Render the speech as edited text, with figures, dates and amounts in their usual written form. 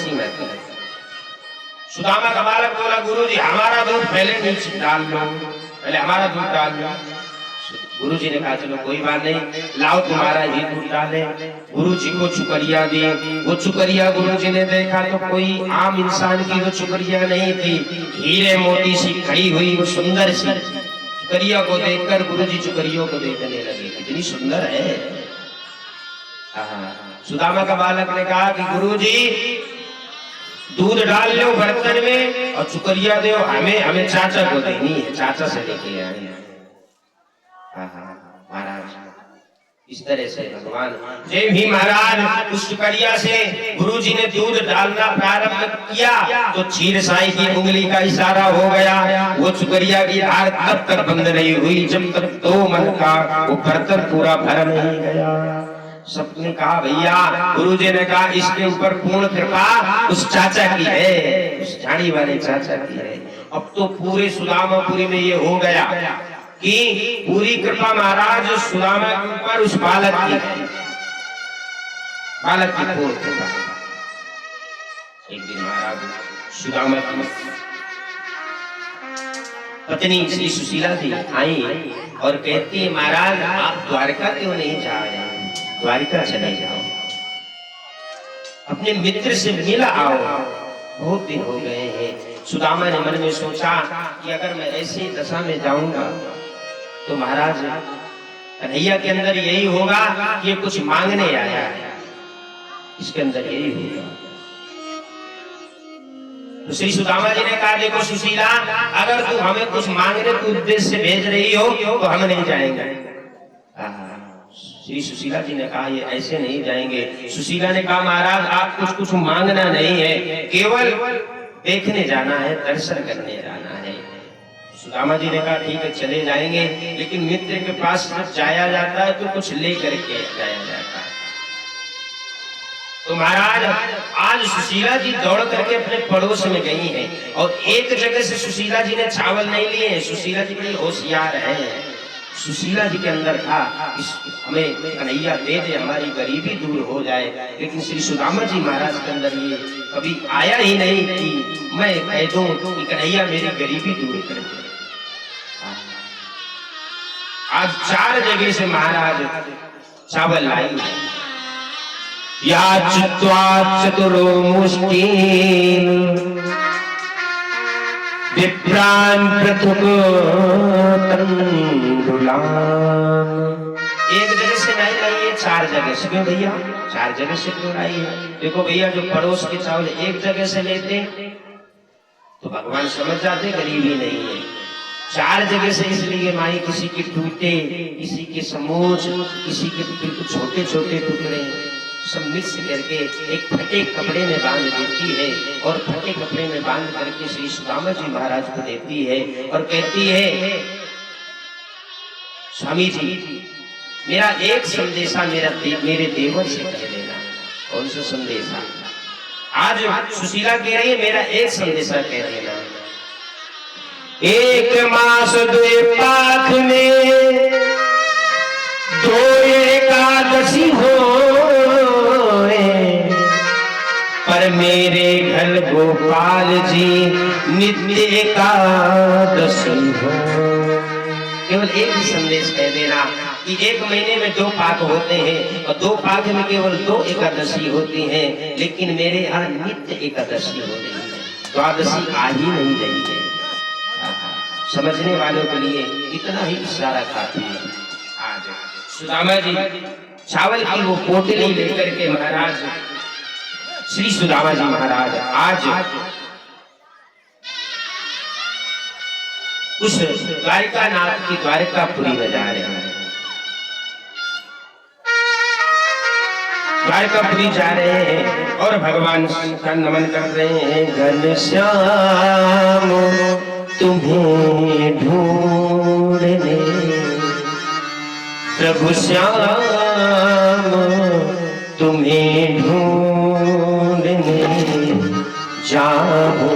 हंसी में थी। सुदामा का बालक बोला गुरुजी हमारा दूध पहले नीचे डाल लो, पहले हमारा दूध डाल लो। गुरुजी ने कहा चलो कोई बात नहीं, लाओ तुम्हारा ही दूध डाले। गुरुजी को चुकरिया दी, वो चुकरिया गुरुजी ने देखा तो कोई आम इंसान की वो चुकरिया नहीं थी, हीरे मोती सी खड़ी हुई वो सुंदर सी चुकरिया को देखकर गुरुजी चुकरियों को देखने लगे, कितनी सुंदर है। सुदामा का बालक ने कहा कि गुरुजी दूध डाल लो बर्तन में और चुकरिया दो हमें, हमें चाचा को देनी है, चाचा से लेके आए। महाराज इस तरह से भगवान जय भी महाराज उस चुकरिया से गुरुजी ने दूध डालना प्रारंभ किया तो क्षीर साई की उंगली का इशारा हो गया। वो चुकरिया की धार तब तक बंद नहीं हुई जब तक तो मन का वो बर्तन पूरा भर नहीं गया। सबने कहा भैया, गुरुजी ने कहा इसके ऊपर पूर्ण कृपा उस चाचा की है, उस झाड़ी वाले चाचा की है। अब तो पूरे सुदामापुरी में ये हो गया कि पूरी कृपा महाराज सुदामा के ऊपर उस बालक की है, बालक की पूर्ण कृपा। एक दिन महाराज सुदामा की पत्नी श्री सुशीला जी आई और कहती है महाराज आप द्वारका क्यों नहीं जा रहे, द्वारिका चले जाओ, अपने मित्र से मिल आओ, बहुत दिन हो गए हैं। सुदामा ने मन में सोचा कि अगर मैं ऐसी दशा में जाऊंगा तो महाराज कन्हैया के अंदर यही होगा कि ये कुछ मांगने आया है, इसके अंदर यही होगा। तो श्री सुदामा जी ने कहा देखो सुशीला, अगर तू हमें कुछ मांगने के उद्देश्य से भेज रही हो तो हम नहीं जाएंगे। श्री सुशीला जी ने कहा ये ऐसे नहीं जाएंगे। सुशीला ने कहा महाराज आप कुछ कुछ मांगना नहीं है, केवल देखने जाना है, दर्शन करने जाना है। सुदामा जी ने कहा ठीक है चले जाएंगे, लेकिन मित्र के पास जब जाया जाता है तो कुछ ले करके जाया जाता है। तो महाराज आज सुशीला जी दौड़ करके अपने पड़ोस में गई हैं और एक जगह से सुशीला जी ने चावल नहीं लिए हैं। सुशीला जी बड़ी होशियार है। सुशीला जी के अंदर था हमें कन्हैया दे दे, हमारी गरीबी दूर हो जाए, लेकिन श्री सुदामा जी महाराज के अंदर ये कभी आया ही नहीं कि मैं कह दूं कि कन्हैया मेरी गरीबी दूर कर दे। आज 4 जगह से महाराज चावल लाई। या चित्वा चतुरो मुष्टिन विप्रान पृथुक तंडुलान। एक जगह से नहीं लाई है, 4 जगह से। क्यों भैया 4 जगह से क्यों लाई है? देखो भैया जो पड़ोस के चावल एक जगह से लेते तो भगवान समझ जाते गरीबी नहीं है। 4 जगह से इसलिए माई किसी के टूटे, किसी के समोच, किसी के बिल्कुल छोटे छोटे टुकड़े सब मिक्स करके एक फटे कपड़े में बांध देती है और फटे कपड़े में बांध करके श्री सुदामा जी महाराज को देती है और कहती है स्वामी जी मेरा एक संदेशा मेरे देवर से कह देना। कौन सा संदेशा? आज सुशीला कह रही है मेरा एक संदेशा कह देना। एक मास 2 पाख में 2 एकादशी हो पर मेरे घर गोपाल जी नित्य एकादशी हो। केवल एक ही संदेश कह देना कि 1 महीने में 2 पाक होते हैं और 2 पाक में केवल 2 एकादशी होती हैं, लेकिन मेरे यहाँ नित्य एकादशी हो रही है, द्वादशी आ ही नहीं रही है। समझने वालों के लिए इतना ही इशारा काफी है। आज सुदामा जी चावल की वो पोटली लेकर के महाराज श्री सुदामा जी महाराज आज उस द्वारिका नाथ की द्वारिकापुरी में जा रहे हैं। द्वारिकापुरी जा रहे हैं और भगवान का नमन कर रहे हैं। घनश्याम तुम्हें ढूंढने प्रभु श्याम तुम्हें ढूंढने जाऊं